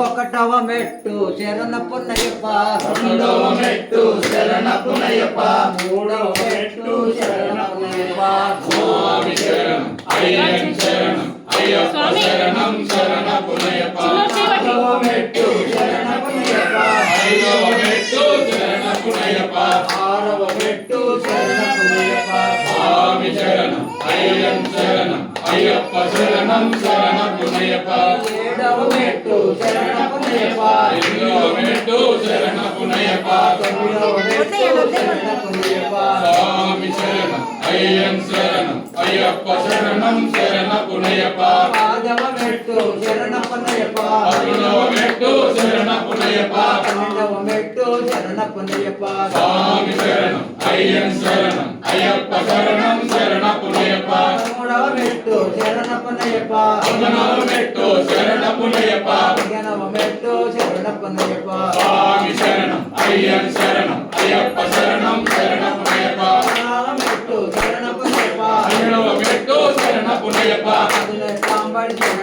ఒకటవ మెట్టు శరణ పున్నయ్యప్ప, రెండవ మెట్టు శరణ పునయ్యప్ప, మూడవ మెట్టు శరణ పున్నయ్యప్ప, స్వామి శరణం అయ్యప్ప శరణం అయ్యప్ప శరణం శరణ పునయ్యప్ప, నాలుగవ మెట్టు శరణ పునయ్యప్ప, ఐదవ మెట్టు శరణ పునయ్యప్ప, ఆరవ మెట్టు శరణ పున్నయ్యప్ప, స్వామి శరణం అయ్యప్ప శరణం అయ్యప్ప శరణం శరణ పునయ్యప్ప, ఏడవ మెట్టు శరణ పున్నయ్యప్ప, ఎనిమిదవ మెట్టు శరణ పునయ్యప్ప, తొమ్మిదవ మెట్టు శరణ పున్నయ్యప్ప, స్వామి శరణం అయ్యప్ప శరణం అయ్యప్ప శరణం శరణ పునయ్యప్ప, పదవ మెట్టు శరణ పున్నయ్యప్ప, పదకొండవ మెట్టు శరణ పునయ్యప్ప, పన్నెండవ మెట్టు శరణ పున్నయ్యప్ప, స్వామి శరణం అయ్యప్ప శరణం అయ్యప్ప శరణం శరణ పునయ్యప్ప, పదమూడవ మెట్టు శరణ పున్నయ్యప్ప, పద్నాలుగవ మెట్టు శరణ పునయ్యప్ప, పదిహేనవ మెట్టు శరణ పున్నయ్యప్ప, స్వామి శరణం అయ్యప్ప శరణం అయ్యప్ప శరణం శరణ పునయ్యప్ప, పదహారవ మెట్టు శరణ పున్నయ్యప్ప, పన్నెండవ మెట్టు శరణ పునయ్యప్ప, పదిహేను సాంబడి శరణ